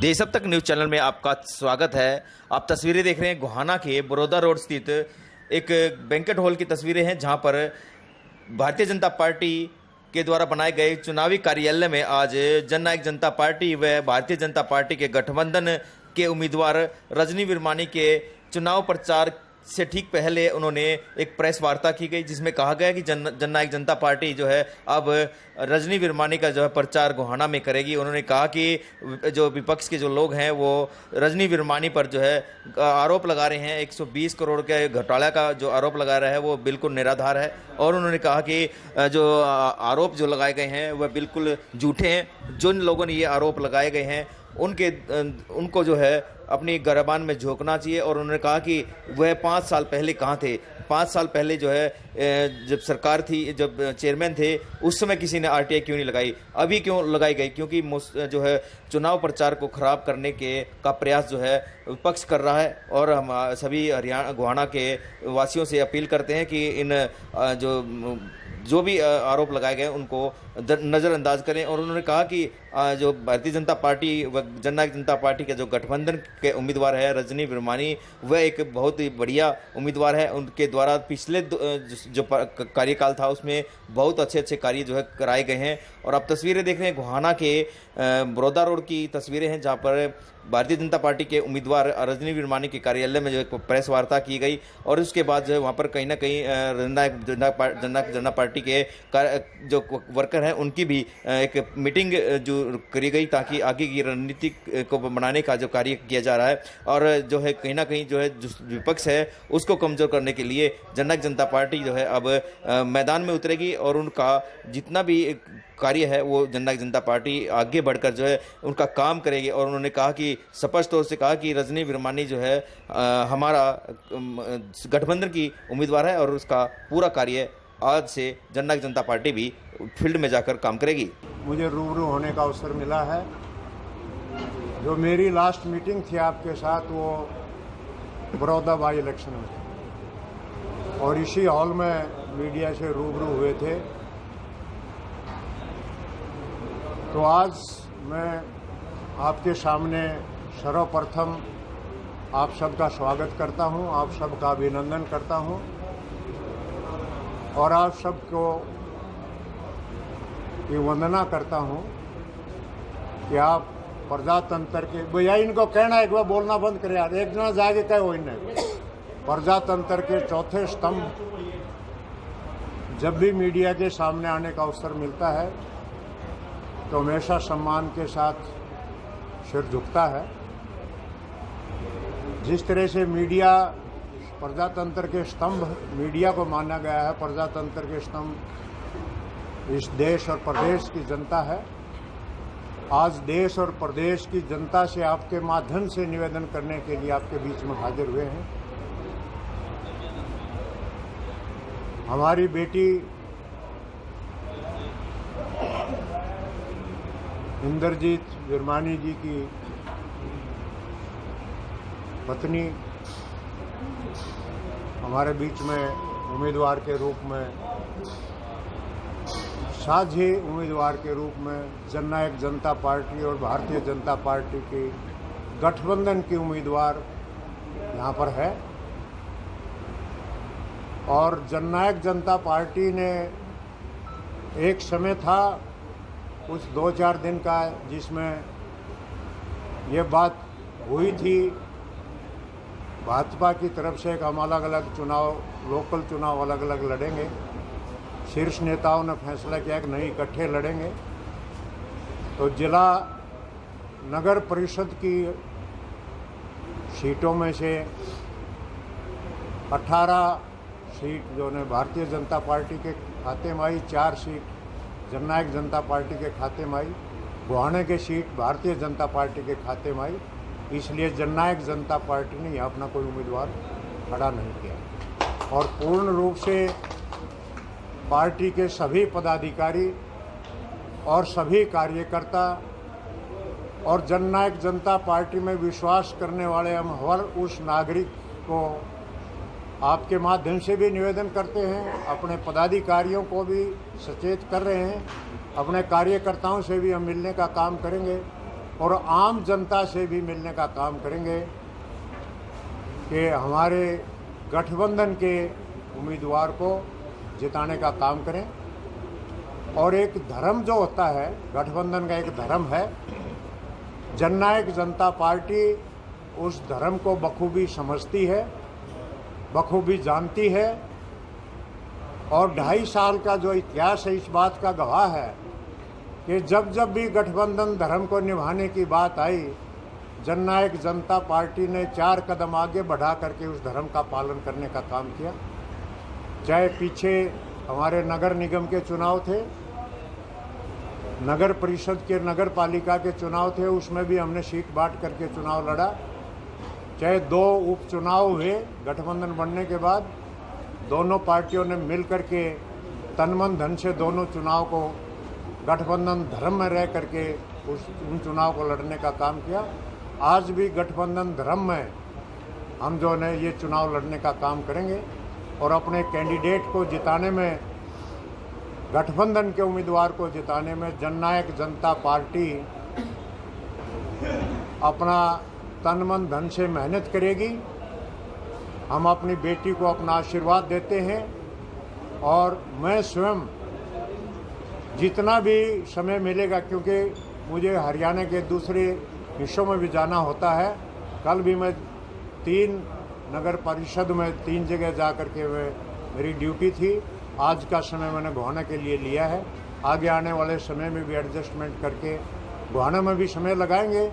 देश अब तक न्यूज़ चैनल में आपका स्वागत है। आप तस्वीरें देख रहे हैं गोहाना के बड़ौदा रोड स्थित एक बैंकेट हॉल की तस्वीरें हैं, जहां पर भारतीय जनता पार्टी के द्वारा बनाए गए चुनावी कार्यालय में आज जननायक जनता पार्टी व भारतीय जनता पार्टी के गठबंधन के उम्मीदवार रजनी विरमानी के चुनाव प्रचार से ठीक पहले उन्होंने एक प्रेस वार्ता की गई, जिसमें कहा गया कि जननायक जनता पार्टी जो है अब रजनी विरमानी का जो है प्रचार गोहाना में करेगी। उन्होंने कहा कि जो विपक्ष के जो लोग हैं वो रजनी विरमानी पर जो है आरोप लगा रहे हैं, 120 करोड़ के घोटाला का जो आरोप लगा रहा है वो बिल्कुल निराधार है। और उन्होंने कहा कि जो आरोप जो लगाए गए हैं वह बिल्कुल झूठे हैं। जिन लोगों ने ये आरोप लगाए गए हैं उनको जो है अपनी गिरबान में झोंकना चाहिए। और उन्होंने कहा कि वह 5 साल पहले कहाँ थे। 5 साल पहले जो है जब सरकार थी, जब चेयरमैन थे, उस समय किसी ने आरटीआई क्यों नहीं लगाई, अभी क्यों लगाई गई? क्योंकि जो है चुनाव प्रचार को खराब करने का प्रयास जो है विपक्ष कर रहा है। और हम सभी हरियाणा गोहाना के वासियों से अपील करते हैं कि इन जो भी आरोप लगाए गए उनको नज़रअंदाज करें। और उन्होंने कहा कि जो भारतीय जनता पार्टी व जननायक जनता पार्टी के जो गठबंधन के उम्मीदवार है रजनी विरमानी, वह एक बहुत ही बढ़िया उम्मीदवार है। उनके द्वारा पिछले जो कार्यकाल था उसमें बहुत अच्छे कार्य जो है कराए गए हैं। और आप तस्वीरें देख रहे हैं गोहाना के बड़ौदा रोड की तस्वीरें हैं, जहाँ पर भारतीय जनता पार्टी के उम्मीदवार रजनी विरमानी के कार्यालय में जो एक प्रेस वार्ता की गई। और उसके बाद जो है वहाँ पर कहीं ना कहीं जननायक जनता पार्टी के जो वर्कर हैं उनकी भी एक मीटिंग जो करी गई, ताकि आगे की रणनीति को बनाने का जो कार्य किया जा रहा है। और जो है कहीं ना कहीं जो है जो विपक्ष है उसको कमज़ोर करने के लिए जननायक जनता पार्टी जो है अब मैदान में उतरेगी। और उनका जितना भी कार्य है वो जननायक जनता पार्टी आगे बढ़कर जो है उनका काम करेगी। और उन्होंने कहा कि स्पष्ट तौर से कहा कि रजनी विरमानी जो है हमारा गठबंधन की उम्मीदवार है और उसका पूरा कार्य आज से जननायक जनता पार्टी भी फील्ड में जाकर काम करेगी। मुझे रूबरू होने का अवसर मिला है। जो मेरी लास्ट मीटिंग थी आपके साथ वो बड़ौदा बाई इलेक्शन में थी और इसी हॉल में मीडिया से रूबरू हुए थे। तो आज मैं आपके सामने सर्वप्रथम आप सबका स्वागत करता हूं, आप सबका अभिनंदन करता हूं और आप सबको ये वंदना करता हूं कि आप प्रजातंत्र के भैया इनको कहना एक बार बोलना बंद करे यार, एक जना जाके कहे हो इन्हें। प्रजातंत्र के चौथे स्तंभ जब भी मीडिया के सामने आने का अवसर मिलता है तो हमेशा सम्मान के साथ सिर झुकता है। जिस तरह से मीडिया प्रजातंत्र के स्तंभ मीडिया को माना गया है, प्रजातंत्र के स्तंभ इस देश और प्रदेश की जनता है। आज देश और प्रदेश की जनता से आपके माध्यम से निवेदन करने के लिए आपके बीच में हाजिर हुए हैं। हमारी बेटी इंद्रजीत विरमानी जी की पत्नी हमारे बीच में उम्मीदवार के रूप में, साझी उम्मीदवार के रूप में जननायक जनता पार्टी और भारतीय जनता पार्टी की गठबंधन की उम्मीदवार यहाँ पर है। और जननायक जनता पार्टी ने एक समय था कुछ 2-4 दिन का जिसमें ये बात हुई थी भाजपा की तरफ से कि हम अलग अलग चुनाव, लोकल चुनाव अलग अलग लड़ेंगे। शीर्ष नेताओं ने फैसला किया कि नहीं, इकट्ठे लड़ेंगे। तो जिला नगर परिषद की सीटों में से 18 सीट जो ने भारतीय जनता पार्टी के खाते में आई, 4 सीट जननायक जनता पार्टी के खाते में आई, गोहाना की सीट भारतीय जनता पार्टी के खाते में आई। इसलिए जननायक जनता पार्टी ने यहाँ अपना कोई उम्मीदवार खड़ा नहीं किया। और पूर्ण रूप से पार्टी के सभी पदाधिकारी और सभी कार्यकर्ता और जननायक जनता पार्टी में विश्वास करने वाले हम हर उस नागरिक को आपके माध्यम से भी निवेदन करते हैं, अपने पदाधिकारियों को भी सचेत कर रहे हैं, अपने कार्यकर्ताओं से भी हम मिलने का काम करेंगे और आम जनता से भी मिलने का काम करेंगे कि हमारे गठबंधन के उम्मीदवार को जिताने का काम करें। और एक धर्म जो होता है, गठबंधन का एक धर्म है, जननायक जनता पार्टी उस धर्म को बखूबी समझती है, बखूबी जानती है। और 2.5 साल का जो इतिहास है इस बात का गवाह है कि जब जब भी गठबंधन धर्म को निभाने की बात आई, जननायक जनता पार्टी ने 4 कदम आगे बढ़ा करके उस धर्म का पालन करने का काम किया। चाहे पीछे हमारे नगर निगम के चुनाव थे, नगर परिषद के, नगर पालिका के चुनाव थे, उसमें भी हमने सीट बांट करके चुनाव लड़ा। चाहे 2 उपचुनाव हुए गठबंधन बनने के बाद, दोनों पार्टियों ने मिल करके तन मन धन से दोनों चुनाव को गठबंधन धर्म में रह करके उन चुनाव को लड़ने का काम किया। आज भी गठबंधन धर्म में हम जो है ये चुनाव लड़ने का काम करेंगे और अपने कैंडिडेट को जिताने में, गठबंधन के उम्मीदवार को जिताने में जननायक जनता पार्टी अपना तन मन धन से मेहनत करेगी। हम अपनी बेटी को अपना आशीर्वाद देते हैं और मैं स्वयं जितना भी समय मिलेगा, क्योंकि मुझे हरियाणा के दूसरे हिस्सों में भी जाना होता है, कल भी मैं 3 नगर परिषद में 3 जगह जा कर के मेरी ड्यूटी थी। आज का समय मैंने गोहाना के लिए लिया है। आगे आने वाले समय में भी एडजस्टमेंट करके गोहाना में भी समय लगाएंगे।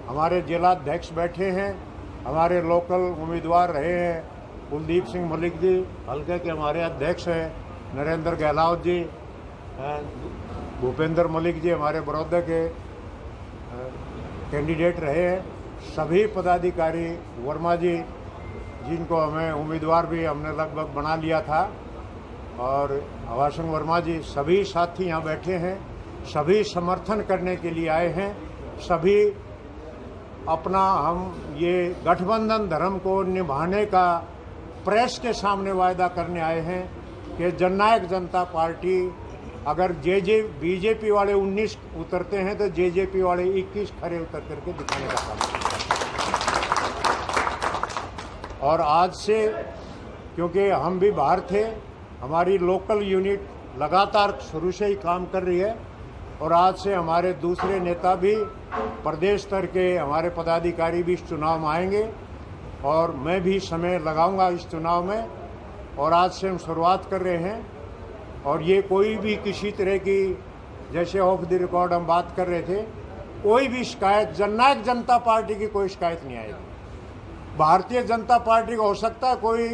हमारे जिलाध्यक्ष बैठे हैं, हमारे लोकल उम्मीदवार रहे हैं कुलदीप सिंह मलिक जी, हल्के के हमारे अध्यक्ष हैं नरेंद्र गहलोत जी, भूपेंद्र मलिक जी हमारे बड़ौदा के कैंडिडेट रहे हैं। सभी पदाधिकारी, वर्मा जी जिनको हमें उम्मीदवार भी हमने लगभग बना लिया था, और हवासिंह वर्मा जी, सभी साथी यहाँ बैठे हैं। सभी समर्थन करने के लिए आए हैं। सभी अपना हम ये गठबंधन धर्म को निभाने का प्रेस के सामने वायदा करने आए हैं कि जननायक जनता पार्टी अगर बीजेपी वाले 19 उतरते हैं तो जेजेपी वाले 21 खड़े उतर करके दिखाने का काम करें। और आज से, क्योंकि हम भी बाहर थे, हमारी लोकल यूनिट लगातार शुरू से ही काम कर रही है और आज से हमारे दूसरे नेता भी, प्रदेश स्तर के हमारे पदाधिकारी भी इस चुनाव में आएंगे और मैं भी समय लगाऊंगा इस चुनाव में। और आज से हम शुरुआत कर रहे हैं और ये कोई भी किसी तरह की, जैसे ऑफ द रिकॉर्ड हम बात कर रहे थे, कोई भी शिकायत जननायक जनता पार्टी की कोई शिकायत नहीं आएगी। भारतीय जनता पार्टी को हो सकता है कोई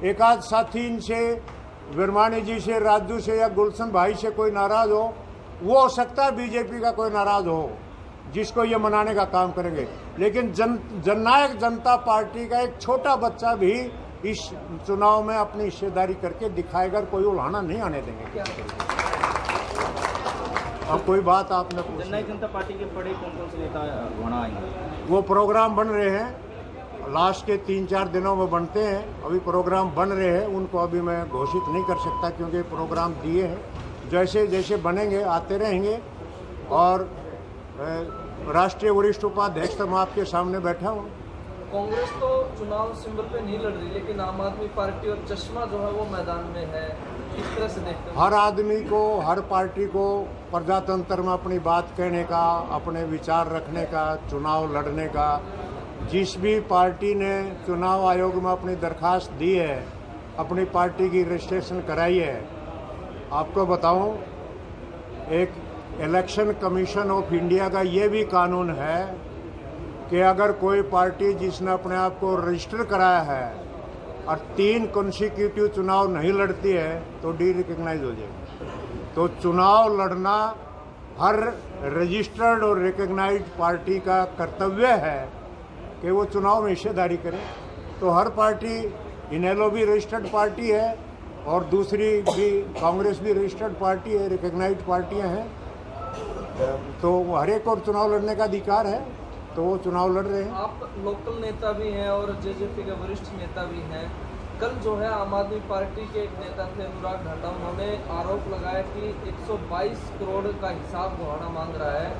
एक आध साथी इनसे, विरमानी जी से, राजू से या गुलशन भाई से कोई नाराज हो, वो हो सकता है बीजेपी का कोई नाराज हो जिसको ये मनाने का काम करेंगे। लेकिन जननायक जनता पार्टी का एक छोटा बच्चा भी इस चुनाव में अपनी हिस्सेदारी करके दिखाएगा, कोई उल्हाना नहीं आने देंगे। अब कोई बात आपने पूछी। जननायक जनता पार्टी के बड़े कौन कौन से नेता वहाँ आएंगे? वो प्रोग्राम बन रहे हैं, लास्ट के 3-4 दिनों में बनते हैं। अभी प्रोग्राम बन रहे हैं, उनको अभी मैं घोषित नहीं कर सकता क्योंकि प्रोग्राम दिए हैं। जैसे जैसे बनेंगे आते रहेंगे। और राष्ट्रीय वरिष्ठ उपाध्यक्ष तो मैं आपके सामने बैठा हूँ। कांग्रेस तो चुनाव सिंबल पे नहीं लड़ रही, लेकिन आम आदमी पार्टी और चश्मा जो है वो मैदान में है। किस तरह से देखते हैं? हर आदमी को, हर पार्टी को प्रजातंत्र में अपनी बात कहने का, अपने विचार रखने का, चुनाव लड़ने का। जिस भी पार्टी ने चुनाव आयोग में अपनी दरखास्त दी है, अपनी पार्टी की रजिस्ट्रेशन कराई है, आपको बताऊं, एक इलेक्शन कमीशन ऑफ इंडिया का ये भी कानून है कि अगर कोई पार्टी जिसने अपने आप को रजिस्टर कराया है और 3 कॉन्सिक्यूटिव चुनाव नहीं लड़ती है तो डी रिकग्नाइज हो जाएगी। तो चुनाव लड़ना हर रजिस्टर्ड और रिकग्नाइज्ड पार्टी का कर्तव्य है कि वो चुनाव में हिस्सेदारी करे। तो हर पार्टी, इनेलो भी रजिस्टर्ड पार्टी है और दूसरी भी कांग्रेस भी रजिस्टर्ड पार्टी है, रिकग्नाइज्ड पार्टियां हैं। तो हर एक और चुनाव लड़ने का अधिकार है, तो वो चुनाव लड़ रहे हैं। आप लोकल नेता भी हैं और जेजेपी के वरिष्ठ नेता भी हैं। कल जो है आम आदमी पार्टी के एक नेता थे अनुराग ढांडा, उन्होंने आरोप लगाया कि 122 करोड़ का हिसाब गोहाना मांग रहा है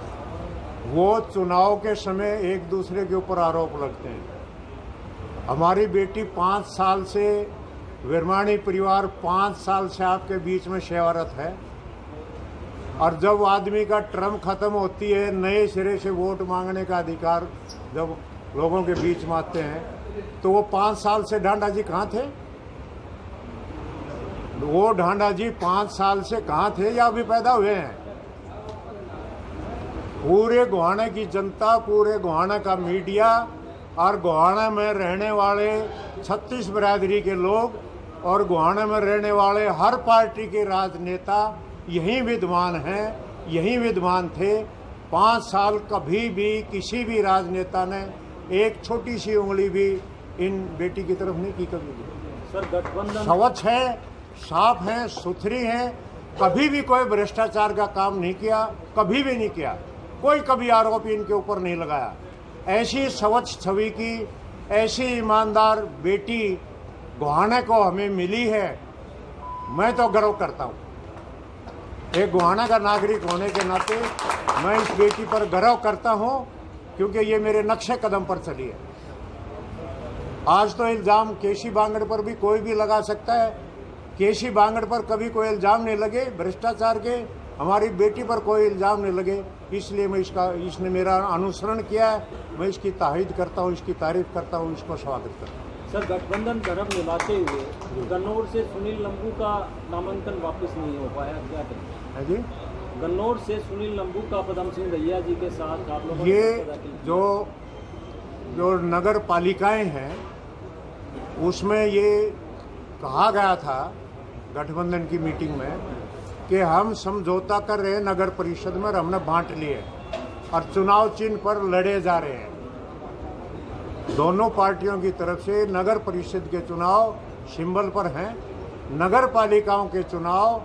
वो चुनाव के समय एक दूसरे के ऊपर आरोप लगते हैं। हमारी बेटी 5 साल से, विरमाणी परिवार 5 साल से आपके बीच में सेवारत है, और जब आदमी का टर्म खत्म होती है, नए सिरे से वोट मांगने का अधिकार जब लोगों के बीच में आते हैं, तो वो 5 साल से ढांडा जी कहाँ थे? वो ढांडा जी 5 साल से कहाँ थे या अभी पैदा हुए हैं? पूरे गोहाना की जनता, पूरे गोहाना का मीडिया और गोहाना में रहने वाले 36 बिरादरी के लोग और गोहाना में रहने वाले हर पार्टी के राजनेता यही विद्वान हैं, यही विद्वान थे। 5 साल कभी भी किसी भी राजनेता ने एक छोटी सी उंगली भी इन बेटी की तरफ नहीं की कभी भी। सर गठबंधन स्वच्छ है, साफ हैं, सुथरी हैं, कभी भी कोई भ्रष्टाचार का काम नहीं किया, कभी भी नहीं किया, कोई कभी आरोप इनके ऊपर नहीं लगाया। ऐसी स्वच्छ छवि की, ऐसी ईमानदार बेटी गोहाना को हमें मिली है, मैं तो गर्व करता हूँ। एक गोहाना का नागरिक होने के नाते मैं इस बेटी पर गर्व करता हूँ, क्योंकि ये मेरे नक्शे कदम पर चली है। आज तो इल्ज़ाम केसी बांगड़ पर भी कोई भी लगा सकता है, केसी बांगड़ पर कभी कोई इल्ज़ाम नहीं लगे भ्रष्टाचार के, हमारी बेटी पर कोई इल्ज़ाम नहीं लगे, इसलिए मैं इसने मेरा अनुसरण किया है, मैं इसकी तारीफ करता हूँ, इसकी तारीफ करता हूँ, इसको स्वागत करता हूँ। सर गठबंधन धर्म निभाते हुए गन्नौर से सुनील लंबू का नामांकन वापस नहीं हो पाया, क्या करें? है जी, गन्नौर से सुनील लंबू का पदम सिंह दैया जी के साथ आप लोगों ने ये पर्चा दाखिल किया। जो नगर पालिकाएं हैं उसमें ये कहा गया था गठबंधन की मीटिंग में कि हम समझौता कर रहे हैं नगर परिषद में, और हमने बांट लिए और चुनाव चिन्ह पर लड़े जा रहे हैं। दोनों पार्टियों की तरफ से नगर परिषद के चुनाव सिंबल पर हैं, नगर पालिकाओं के चुनाव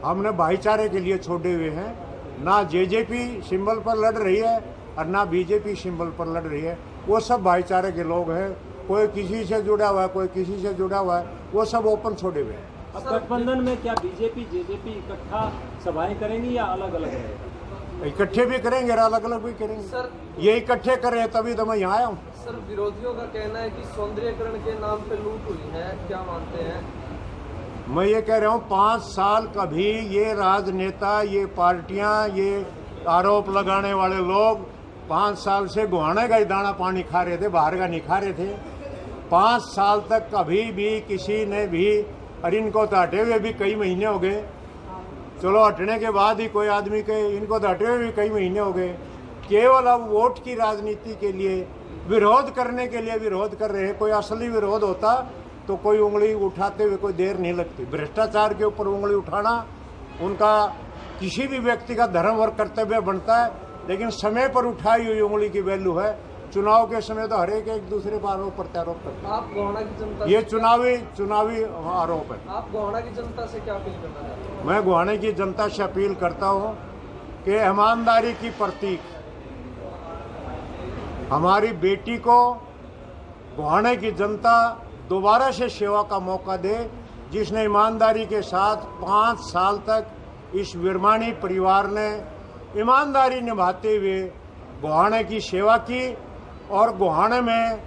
हमने भाईचारे के लिए छोड़े हुए हैं। ना जेजेपी सिंबल पर लड़ रही है और ना बीजेपी सिंबल पर लड़ रही है, वो सब भाईचारे के लोग हैं, कोई किसी से जुड़ा हुआ है, कोई किसी से जुड़ा हुआ है, वो सब ओपन छोड़े हुए हैं। अब गठबंधन में क्या बीजेपी जेजेपी इकट्ठा सभाएं करेंगी या अलग अलग रहेगा? इकट्ठे भी करेंगे और अलग अलग भी करेंगे। सर ये इकट्ठे कर रहे हैं तभी तो मैं यहाँ आया हूँ। सर विरोधियों का कहना है कि सौंदर्यकरण के नाम पे लूट हुई है, क्या मानते हैं? मैं ये कह रहा हूँ 5 साल कभी ये राजनेता, ये पार्टियां, ये आरोप लगाने वाले लोग 5 साल से गोहाना का ही दाना पानी खा रहे थे, बाहर का नहीं खा रहे थे। 5 साल तक कभी भी किसी ने भी, और इनको तो हटे हुए भी कई महीने हो गए, चलो हटने के बाद ही कोई आदमी के, इनको तो हटे हुए भी कई महीने हो गए, केवल अब वोट की राजनीति के लिए, विरोध करने के लिए विरोध कर रहे हैं। कोई असली विरोध होता तो कोई उंगली उठाते हुए कोई देर नहीं लगती। भ्रष्टाचार के ऊपर उंगली उठाना उनका किसी भी व्यक्ति का धर्म और कर्तव्य बनता है, लेकिन समय पर उठाई हुई उंगली की वैल्यू है। चुनाव के समय तो हर एक दूसरे पर आरोप प्रत्यारोप करते हैं। आप गोहाना की जनता ये से- चुनावी आरोप है। आप गोहाना की जनता से क्या अपील करना चाहते हैं? मैं गोहाना की जनता से अपील करता हूँ कि ईमानदारी की प्रतीक हमारी बेटी को गोहाना की जनता दोबारा से सेवा का मौका दे, जिसने ईमानदारी के साथ 5 साल तक इस विरमाणी परिवार ने ईमानदारी निभाते हुए गोहाना की सेवा की, और गोहाना में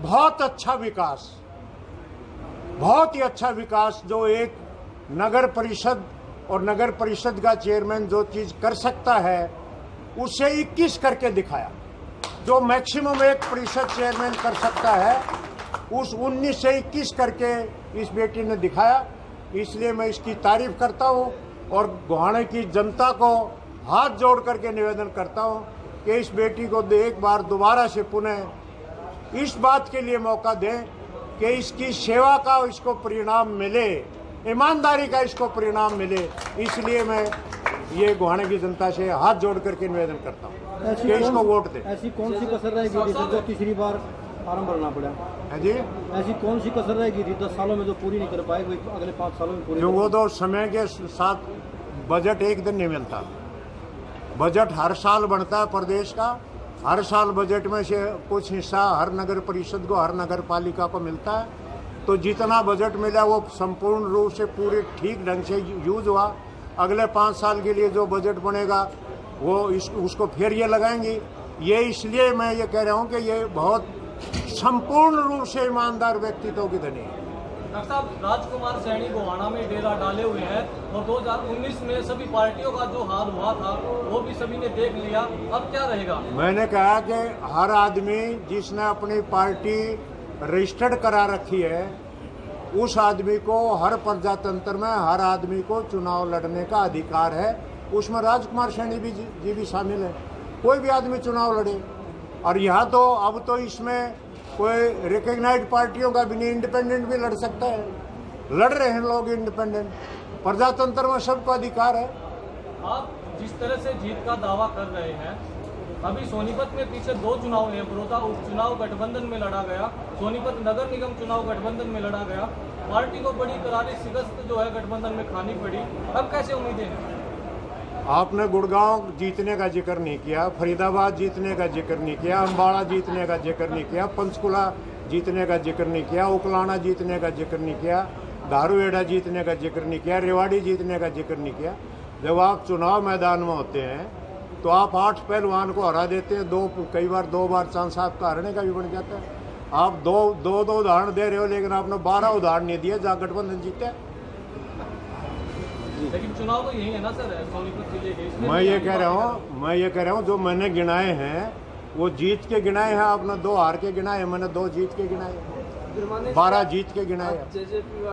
बहुत अच्छा विकास, बहुत ही अच्छा विकास, जो एक नगर परिषद और नगर परिषद का चेयरमैन जो चीज़ कर सकता है उसे 21 करके दिखाया। जो मैक्सिमम एक परिषद चेयरमैन कर सकता है उस 19 से 21 करके इस बेटी ने दिखाया। इसलिए मैं इसकी तारीफ करता हूँ और गोहाना की जनता को हाथ जोड़ करके निवेदन करता हूँ कि इस बेटी को एक बार दोबारा से पुनः इस बात के लिए मौका दें कि इसकी सेवा का इसको परिणाम मिले, ईमानदारी का इसको परिणाम मिले। इसलिए मैं ये गोहाना की जनता से हाथ जोड़ करके निवेदन करता हूँ कि इसको वोट दें। ऐसी कौन सी कसर रह गई थी जिसको तीसरी बार फार्म भरना पड़ा? है जी, ऐसी कौन सी कसर रह गई थी 10 सालों में जो पूरी नहीं कर पाए, वो अगले 5 सालों में पूरी जो वो तो समय के साथ बजट एक दिन नहीं मिलता। बजट हर साल बनता है प्रदेश का, हर साल बजट में से कुछ हिस्सा हर नगर परिषद को, हर नगर पालिका को मिलता है। तो जितना बजट मिला वो संपूर्ण रूप से पूरे ठीक ढंग से यूज हुआ। अगले 5 साल के लिए जो बजट बनेगा उसको फिर ये लगाएंगी। ये इसलिए मैं ये कह रहा हूँ कि ये बहुत संपूर्ण रूप से ईमानदार व्यक्तित्व की धनी है। डॉक्टर साहब, राजकुमार सैनी गोहाना में डेरा डाले हुए हैं और 2019 में सभी पार्टियों का जो हाल हुआ था वो भी सभी ने देख लिया, अब क्या रहेगा? मैंने कहा कि हर आदमी जिसने अपनी पार्टी रजिस्टर्ड करा रखी है उस आदमी को हर प्रजातंत्र में हर आदमी को चुनाव लड़ने का अधिकार है। उसमें राजकुमार सैनी जी भी शामिल है। कोई भी आदमी चुनाव लड़े। और यहाँ तो अब तो इसमें कोई रिकग्नाइज्ड पार्टियों का भी नहीं, इंडिपेंडेंट भी लड़ सकता है। लड़ रहे हैं लोग इंडिपेंडेंट। प्रजातंत्र में सबको अधिकार है। आप जिस तरह से जीत का दावा कर रहे हैं, अभी सोनीपत में पीछे 2 चुनाव हुए, बड़ौदा उपचुनाव गठबंधन में लड़ा गया, सोनीपत नगर निगम चुनाव गठबंधन में लड़ा गया, पार्टी को बड़ी करारी शिकस्त जो है गठबंधन में खानी पड़ी, अब कैसे उम्मीदें हैं? आपने गुड़गांव जीतने का जिक्र नहीं किया, फरीदाबाद जीतने का जिक्र नहीं किया, अम्बाड़ा जीतने का जिक्र नहीं किया, पंचकुला जीतने का जिक्र नहीं किया, उकलाना जीतने का जिक्र नहीं किया, धारूहेड़ा जीतने का जिक्र नहीं किया, रेवाड़ी जीतने का जिक्र नहीं किया। जब आप चुनाव मैदान में होते हैं तो आप 8 पहलवान को हरा देते हैं, कई बार 2 बार चांस आपका हारने का भी बन जाता है। आप दो उदाहरण दे रहे हो, लेकिन आपने 12 उदाहरण नहीं दिए जहाँ गठबंधन जीते। लेकिन चुनाव तो यही है ना सर, सोनीपत जिले के। मैं ये कह रहा हूँ जो मैंने गिनाए हैं वो जीत के गिनाए हैं। आपने 2 हार के गिनाए, मैंने 2 जीत के गिनाए, 12 जीत के गिनाए। जेजेपी